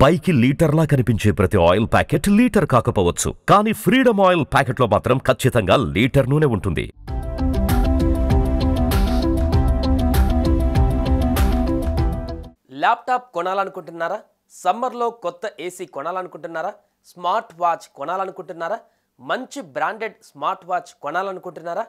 పైకి లీటర్లా కనిపించే ప్రతి ఆయిల్ ప్యాకెట్ లీటర్ కాకపోవచ్చు, కానీ ఫ్రీడమ్ ఆయిల్ ప్యాకెట్లో మాత్రం ఖచ్చితంగా లీటర్ నూనె ఉంటుంది. ల్యాప్టాప్ కొనాలనుకుంటున్నారా? సమ్మర్లో కొత్త ఏసీ కొనాలనుకుంటున్నారా? స్మార్ట్ వాచ్ కొనాలనుకుంటున్నారా? మంచి బ్రాండెడ్ స్మార్ట్ వాచ్ కొనాలనుకుంటున్నారా?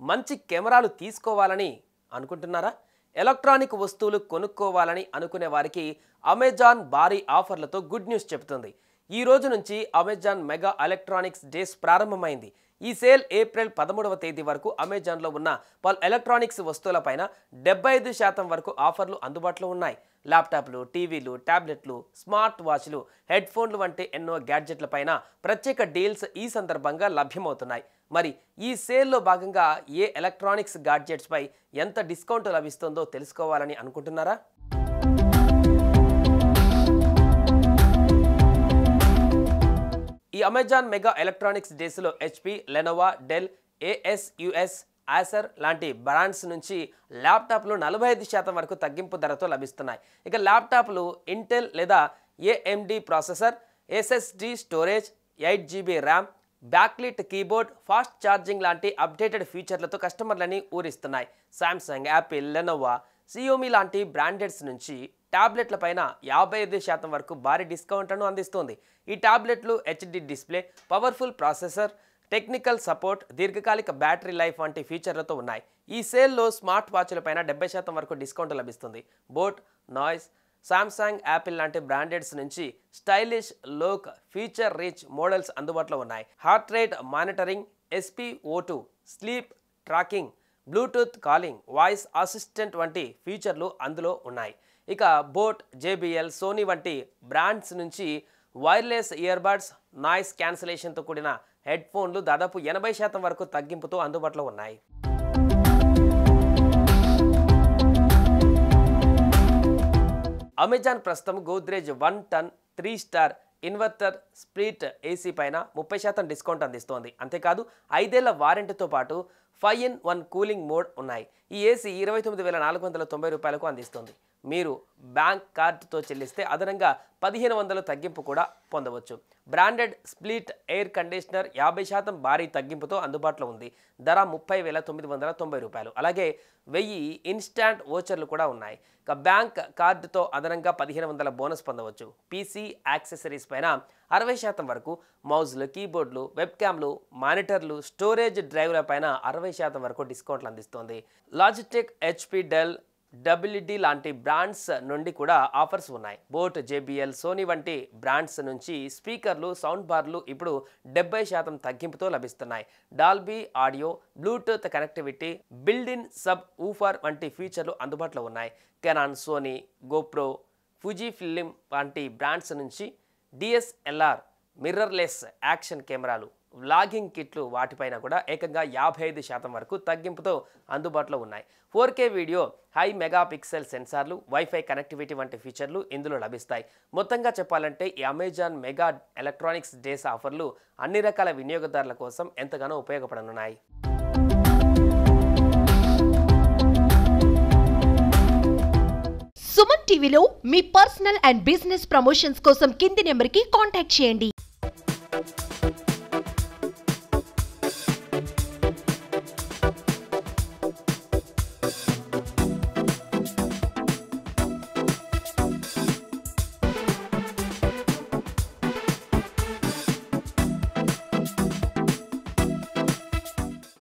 మంచి కెమెరాలు తీసుకోవాలని అనుకుంటున్నారా? ఎలక్ట్రానిక్ వస్తువులు కొనుక్కోవాలని అనుకునే వారికి అమెజాన్ భారీ ఆఫర్లతో గుడ్ న్యూస్ చెబుతుంది. ఈ రోజు నుంచి అమెజాన్ మెగా ఎలక్ట్రానిక్స్ డేస్ ప్రారంభమైంది. ఈ సేల్ ఏప్రిల్ 13వ తేదీ వరకు అమెజాన్లో ఉన్న పలు ఎలక్ట్రానిక్స్ వస్తువులపైన 75% వరకు ఆఫర్లు అందుబాటులో ఉన్నాయి. ల్యాప్టాప్లు, టీవీలు, ట్యాబ్లెట్లు, స్మార్ట్ వాచ్లు, హెడ్ ఫోన్లు వంటి ఎన్నో గ్యాడ్జెట్లపైన ప్రత్యేక డీల్స్ ఈ సందర్భంగా లభ్యమవుతున్నాయి. మరి ఈ సేల్లో భాగంగా ఏ ఎలక్ట్రానిక్స్ గ్యాడ్జెట్స్పై ఎంత డిస్కౌంట్ లభిస్తుందో తెలుసుకోవాలని అనుకుంటున్నారా? ఈ అమెజాన్ మెగా ఎలక్ట్రానిక్స్ డేస్లో HP, లెనోవా, డెల్, ASUS, ఆసర్ లాంటి బ్రాండ్స్ నుంచి ల్యాప్టాప్లు 45% వరకు తగ్గింపు ధరతో లభిస్తున్నాయి. ఇక ల్యాప్టాప్లు ఇంటెల్ లేదా AMD processor, SSD storage, 8GB RAM, backlit keyboard, fast charging లాంటి అప్డేటెడ్ ఫీచర్లతో కస్టమర్లని ఊరిస్తున్నాయి. శాంసంగ్, యాపిల్, లెనోవా, సియోమి లాంటి బ్రాండెడ్స్ నుంచి ట్యాబ్లెట్లపైన 55% వరకు భారీ డిస్కౌంట్లను అందిస్తుంది. ఈ ట్యాబ్లెట్లు HD display, powerful processor, technical support, దీర్ఘకాలిక బ్యాటరీ లైఫ్ వంటి ఫీచర్లతో ఉన్నాయి. ఈ సేల్లో స్మార్ట్ వాచ్లపైన 70% వరకు డిస్కౌంట్ లభిస్తుంది. బోట్, నాయిస్, శాంసంగ్, యాపిల్ లాంటి బ్రాండెడ్స్ నుంచి stylish, Lok, feature rich models అందుబాటులో ఉన్నాయి. Heart rate monitoring, SpO2, sleep tracking, Bluetooth calling, voice assistant వంటి ఫీచర్లు అందులో ఉన్నాయి. ఇక బోట్, JBL, సోనీ వంటి బ్రాండ్స్ నుంచి వైర్లెస్ ఇయర్బడ్స్, నాయిస్ క్యాన్సిలేషన్తో కూడిన హెడ్ ఫోన్లు దాదాపు 80% వరకు తగ్గింపుతో అందుబాటులో ఉన్నాయి. అమెజాన్ ప్రస్తుతం గోద్రేజ్ 1 టన్ 3 స్టార్ ఇన్వర్టర్ స్ప్లిట్ ఏసీ పైన 30% డిస్కౌంట్ అందిస్తోంది. అంతేకాదు 5 ఏళ్ల వారంటీతో పాటు 5-in-1 కూలింగ్ మోడ్ ఉన్నాయి. ఈ ఏసీ 29,490 రూపాయలకు అందిస్తుంది. మీరు బ్యాంక్ కార్డుతో చెల్లిస్తే అదనంగా 1,500 తగ్గింపు కూడా పొందవచ్చు. బ్రాండెడ్ స్ప్లిట్ ఎయిర్ కండిషనర్ 50% భారీ తగ్గింపుతో అందుబాటులో ఉంది. ధర 30,990 రూపాయలు. అలాగే 1000 ఇన్స్టాంట్ వోచర్లు కూడా ఉన్నాయి. ఇక బ్యాంక్ కార్డుతో అదనంగా 1,500 బోనస్ పొందవచ్చు. PC యాక్సెసరీస్ పైన 60% వరకు, మౌజ్లు, కీబోర్డులు, వెబ్ క్యామ్లు, మానిటర్లు, స్టోరేజ్ డ్రైవ్ల పైన 60% వరకు డిస్కౌంట్లు అందిస్తోంది. లాజిటెక్, HP, డెల్, WD లాంటి బ్రాండ్స్ నుండి కూడా ఆఫర్స్ ఉన్నాయి. బోట్, JBL, సోనీ వంటి బ్రాండ్స్ నుంచి స్పీకర్లు, సౌండ్ బార్లు ఇప్పుడు 70% తగ్గింపుతో లభిస్తున్నాయి. Dolby audio, Bluetooth connectivity, built in subwoofer వంటి ఫీచర్లు అందుబాటులో ఉన్నాయి. Canon, Sony, GoPro, Fujifilm వంటి బ్రాండ్స్ నుంచి DSLR, మిర్రర్లెస్ యాక్షన్ కెమెరాలు, వ్లాగింగ్ కిట్లు వాటిపైన కూడా ఏకంగా 55% వరకు తగ్గింపుతో అందుబాటులో ఉన్నాయి. 4K video, high mega pixel సెన్సార్లు, వైఫై కనెక్టివిటీ వంటి ఫీచర్లు ఇందులో లభిస్తాయి. మొత్తంగా చెప్పాలంటే ఈ అమెజాన్ మెగా ఎలక్ట్రానిక్స్ డేస్ ఆఫర్లు అన్ని రకాల వినియోగదారుల కోసం ఎంతగానో ఉపయోగపడనున్నాయి. సుమన్ టీవీలో మీ పర్సనల్ అండ్ బిజినెస్ ప్రమోషన్స్ కోసం కింది నెంబర్కి కాంటాక్ట్ చేయండి.